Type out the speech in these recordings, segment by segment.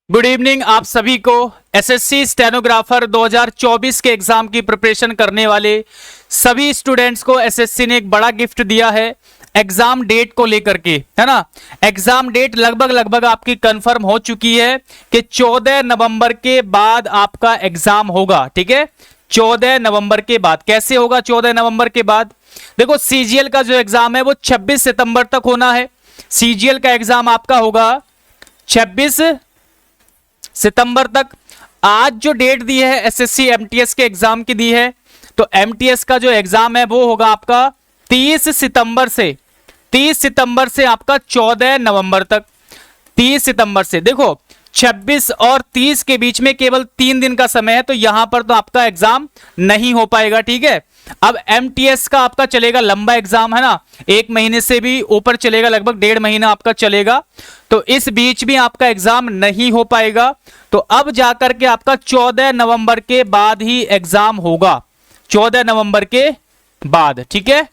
Good evening आप सभी को। एसएससी स्टेनोग्राफर 2024 के एग्जाम की प्रिपरेशन करने वाले सभी स्टूडेंट्स को एसएससी ने एक बड़ा गिफ्ट दिया है एग्जाम डेट को लेकर के, है ना। एग्जाम डेट लगभग आपकी कंफर्म हो चुकी है कि 14 नवंबर के बाद आपका एग्जाम होगा। ठीक है, 14 नवंबर के बाद। कैसे होगा 14 नवंबर के बाद? देखो, सीजीएल का जो एग्जाम है वो 26 सितंबर तक होना है। सीजीएल का एग्जाम आपका होगा 26 सितंबर तक। आज जो डेट दी है एसएससी एमटीएस के एग्जाम की दी है, तो एमटीएस का जो एग्जाम है वो होगा आपका 30 सितंबर से आपका 14 नवंबर तक। 30 सितंबर से, देखो 26 और 30 के बीच में केवल 3 दिन का समय है, तो यहां पर तो आपका एग्जाम नहीं हो पाएगा। ठीक है, अब एमटीएस का आपका चलेगा लंबा एग्जाम, है ना, 1 महीने से भी ऊपर चलेगा, लगभग 1.5 महीना आपका चलेगा, तो इस बीच भी आपका एग्जाम नहीं हो पाएगा। तो अब जाकर के आपका 14 नवंबर के बाद ही एग्जाम होगा, 14 नवंबर के बाद। ठीक है,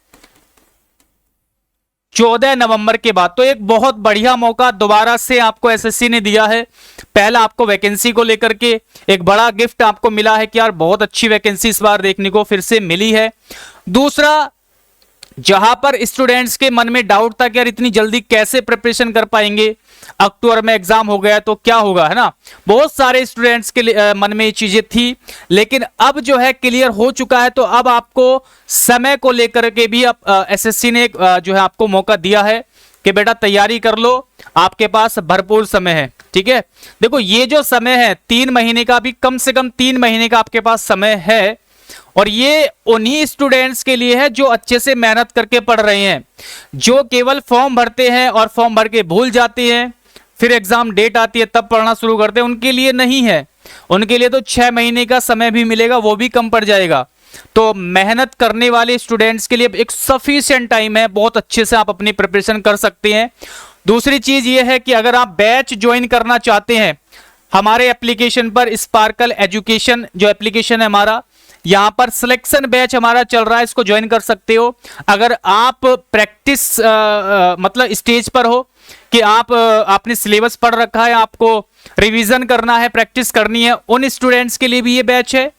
14 नवंबर के बाद। तो एक बहुत बढ़िया मौका दोबारा से आपको एसएससी ने दिया है। पहला, आपको वैकेंसी को लेकर के एक बड़ा गिफ्ट आपको मिला है कि यार बहुत अच्छी वैकेंसी इस बार देखने को फिर से मिली है। दूसरा, जहां पर स्टूडेंट्स के मन में डाउट था कि यार इतनी जल्दी कैसे प्रिपरेशन कर पाएंगे, अक्टूबर में एग्जाम हो गया तो क्या होगा, है ना, बहुत सारे स्टूडेंट्स के मन में ये चीजें थी, लेकिन अब जो है क्लियर हो चुका है। तो अब आपको समय को लेकर के भी एसएससी ने जो है आपको मौका दिया है कि बेटा तैयारी कर लो, आपके पास भरपूर समय है। ठीक है, देखो ये जो समय है 3 महीने का, भी कम से कम 3 महीने का आपके पास समय है, और ये उन्हीं स्टूडेंट्स के लिए है जो अच्छे से मेहनत करके पढ़ रहे हैं। जो केवल फॉर्म भरते हैं और फॉर्म भर के भूल जाते हैं, फिर एग्जाम डेट आती है तब पढ़ना शुरू करते हैं, उनके लिए नहीं है। उनके लिए तो 6 महीने का समय भी मिलेगा, वो भी कम पड़ जाएगा। तो मेहनत करने वाले स्टूडेंट्स के लिए एक सफिशिएंट टाइम है, बहुत अच्छे से आप अपनी प्रिपरेशन कर सकते हैं। दूसरी चीज ये है कि अगर आप बैच ज्वाइन करना चाहते हैं हमारे एप्लीकेशन पर, स्पार्कल एजुकेशन जो एप्लीकेशन है हमारा, यहां पर सिलेक्शन बैच हमारा चल रहा है, इसको ज्वाइन कर सकते हो। अगर आप प्रैक्टिस मतलब स्टेज पर हो कि आपने सिलेबस पढ़ रखा है, आपको रिवीजन करना है, प्रैक्टिस करनी है, उन स्टूडेंट्स के लिए भी ये बैच है,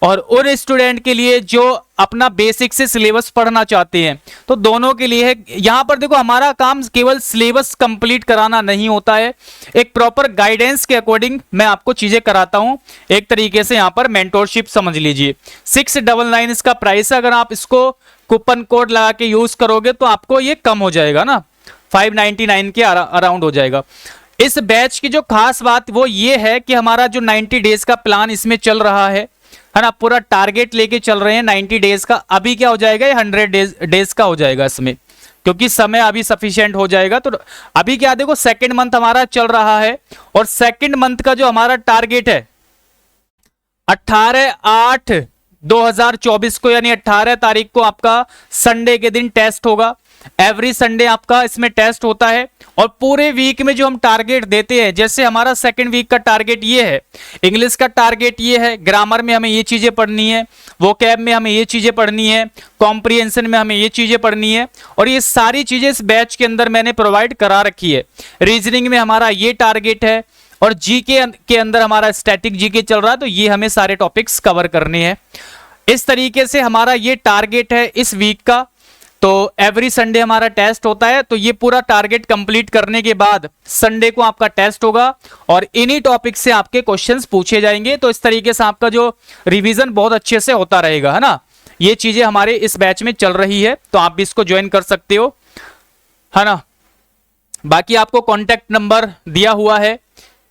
और उन स्टूडेंट के लिए जो अपना बेसिक से सिलेबस पढ़ना चाहते हैं, तो दोनों के लिए है। यहां पर देखो, हमारा काम केवल सिलेबस कंप्लीट कराना नहीं होता है, एक प्रॉपर गाइडेंस के अकॉर्डिंग मैं आपको चीजें कराता हूं। एक तरीके से यहां पर मेंटोरशिप समझ लीजिए। 699 इसका प्राइस है। अगर आप इसको कूपन कोड लगा के यूज करोगे तो आपको ये कम हो जाएगा ना, 599 के अराउंड हो जाएगा। इस बैच की जो खास बात वो ये है कि हमारा जो 90 डेज का प्लान इसमें चल रहा है ना, पूरा टारगेट लेके चल रहे हैं 90 डेज का। अभी क्या हो जाएगा, ये 100 डेज का हो जाएगा इसमें, क्योंकि समय अभी सफिशिएंट हो जाएगा। तो अभी क्या देखो, सेकेंड मंथ हमारा चल रहा है, और सेकेंड मंथ का जो हमारा टारगेट है 18/8/2024 को, यानी 18 तारीख को आपका संडे के दिन टेस्ट होगा। एवरी संडे आपका इसमें टेस्ट होता है, और पूरे वीक में जो हम टारगेट देते हैं, जैसे हमारा सेकंड वीक का टारगेट ये है, इंग्लिश का टारगेट ये है, ग्रामर में हमें ये चीजें पढ़नी है, वोकैब में हमें ये चीजें पढ़नी है, कॉम्प्रिहेंशन में हमें ये चीजें पढ़नी है, और ये सारी चीजें इस बैच के अंदर मैंने प्रोवाइड करा रखी है। रीजनिंग में हमारा ये टारगेट है, और जीके के अंदर हमारा स्टैटिक जीके चल रहा है, तो ये हमें सारे टॉपिक्स कवर करने हैं। इस तरीके से हमारा ये टारगेट है इस वीक का। तो एवरी संडे हमारा टेस्ट होता है, तो ये पूरा टारगेट कंप्लीट करने के बाद संडे को आपका टेस्ट होगा, और इन्हीं टॉपिक से आपके क्वेश्चंस पूछे जाएंगे। तो इस तरीके से आपका जो रिवीजन बहुत अच्छे से होता रहेगा, है ना। ये चीजें हमारे इस बैच में चल रही है, तो आप भी इसको ज्वाइन कर सकते हो, है ना। बाकी आपको कॉन्टेक्ट नंबर दिया हुआ है,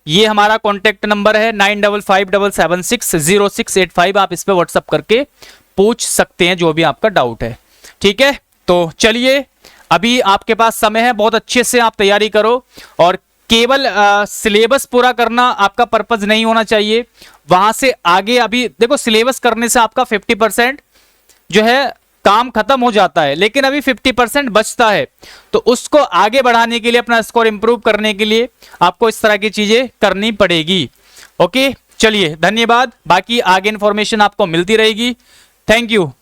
ये हमारा कॉन्टेक्ट नंबर है 9557760685। आप इस पे व्हाट्सअप करके पूछ सकते हैं जो भी आपका डाउट है। ठीक है, तो चलिए, अभी आपके पास समय है, बहुत अच्छे से आप तैयारी करो, और केवल सिलेबस पूरा करना आपका पर्पज नहीं होना चाहिए। वहां से आगे, अभी देखो सिलेबस करने से आपका 50% जो है काम खत्म हो जाता है, लेकिन अभी 50% बचता है, तो उसको आगे बढ़ाने के लिए, अपना स्कोर इंप्रूव करने के लिए आपको इस तरह की चीजें करनी पड़ेगी। ओके, चलिए, धन्यवाद। बाकी आगे इंफॉर्मेशन आपको मिलती रहेगी। Thank you.